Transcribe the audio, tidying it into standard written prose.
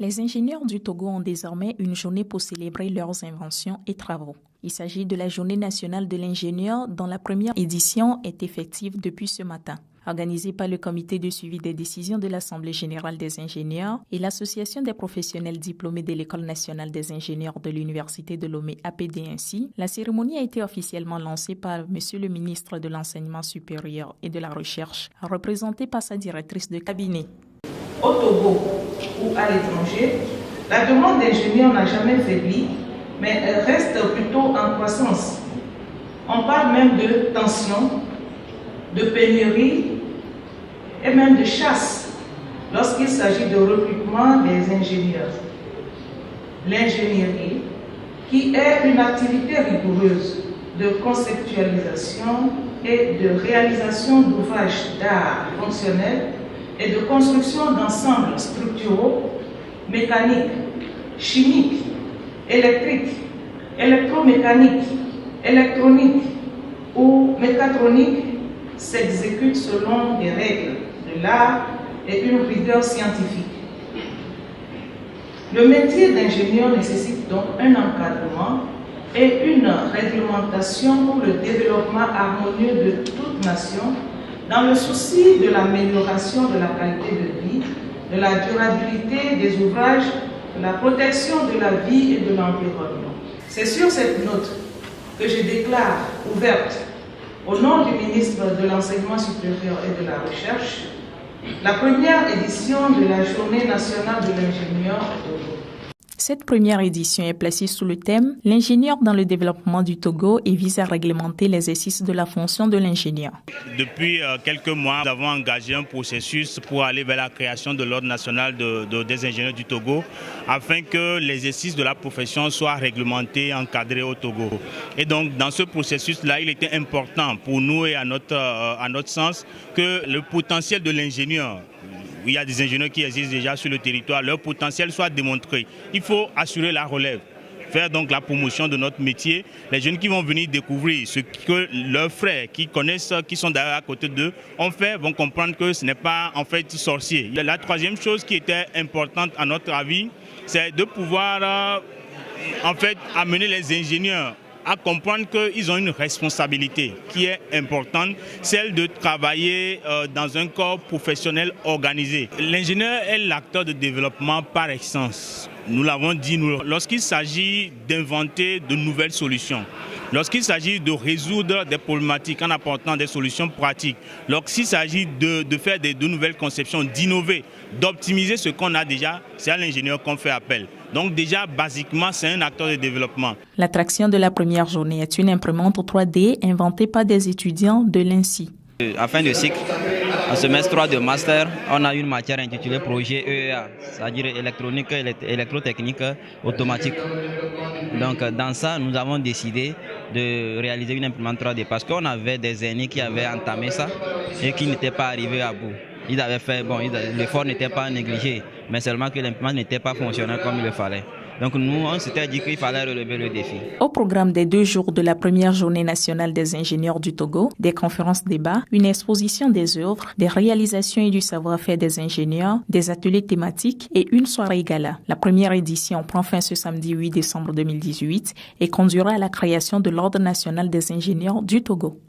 Les ingénieurs du Togo ont désormais une journée pour célébrer leurs inventions et travaux. Il s'agit de la Journée nationale de l'ingénieur dont la première édition est effective depuis ce matin. Organisée par le comité de suivi des décisions de l'Assemblée générale des ingénieurs et l'Association des professionnels diplômés de l'École nationale des ingénieurs de l'Université de Lomé APD-ainsi, la cérémonie a été officiellement lancée par Monsieur le ministre de l'Enseignement supérieur et de la Recherche, représenté par sa directrice de cabinet. Au Togo ou à l'étranger, la demande d'ingénieurs n'a jamais faibli, mais elle reste plutôt en croissance. On parle même de tension, de pénurie et même de chasse lorsqu'il s'agit de recrutement des ingénieurs. L'ingénierie, qui est une activité rigoureuse de conceptualisation et de réalisation d'ouvrages d'art fonctionnels et de construction d'ensembles structuraux, mécaniques, chimiques, électriques, électromécaniques, électroniques ou mécatroniques, s'exécute selon des règles de l'art et une rigueur scientifique. Le métier d'ingénieur nécessite donc un encadrement et une réglementation pour le développement harmonieux de toute nation dans le souci de l'amélioration de la qualité de vie, de la durabilité des ouvrages, de la protection de la vie et de l'environnement. C'est sur cette note que je déclare ouverte, au nom du ministre de l'Enseignement supérieur et de la Recherche, la première édition de la Journée nationale de l'ingénieur au Togo. Cette première édition est placée sous le thème « L'ingénieur dans le développement du Togo » et vise à réglementer l'exercice de la fonction de l'ingénieur. Depuis quelques mois, nous avons engagé un processus pour aller vers la création de l'Ordre national des ingénieurs du Togo afin que l'exercice de la profession soit réglementé, encadré au Togo. Et donc, dans ce processus-là, il était important pour nous et à notre sens que le potentiel de l'ingénieur, il y a des ingénieurs qui existent déjà sur le territoire, leur potentiel soit démontré. Il faut assurer la relève, faire donc la promotion de notre métier. Les jeunes qui vont venir découvrir ce que leurs frères qui connaissent, qui sont derrière à côté d'eux, ont fait, vont comprendre que ce n'est pas en fait sorcier. La troisième chose qui était importante à notre avis, c'est de pouvoir en fait amener les ingénieurs à comprendre qu'ils ont une responsabilité qui est importante, celle de travailler dans un corps professionnel organisé. L'ingénieur est l'acteur de développement par excellence. Nous l'avons dit, lorsqu'il s'agit d'inventer de nouvelles solutions, lorsqu'il s'agit de résoudre des problématiques en apportant des solutions pratiques, lorsqu'il s'agit de faire de nouvelles conceptions, d'innover, d'optimiser ce qu'on a déjà, c'est à l'ingénieur qu'on fait appel. Donc déjà, basiquement, c'est un acteur de développement. L'attraction de la première journée est une imprimante 3D inventée par des étudiants de l'INSI. En fin de cycle, en semestre 3 de master, on a une matière intitulée projet EEA, c'est-à-dire électronique, électrotechnique automatique. Donc dans ça, nous avons décidé de réaliser une imprimante 3D parce qu'on avait des aînés qui avaient entamé ça et qui n'étaient pas arrivés à bout. Ils avaient fait, l'effort n'était pas négligé, mais seulement que l'imprimante n'était pas fonctionnelle comme il le fallait. Donc nous, on s'était dit qu'il fallait relever le défi. Au programme des 2 jours de la première journée nationale des ingénieurs du Togo, des conférences débats, une exposition des œuvres, des réalisations et du savoir-faire des ingénieurs, des ateliers thématiques et une soirée gala. La première édition prend fin ce samedi 8 décembre 2018 et conduira à la création de l'Ordre national des ingénieurs du Togo.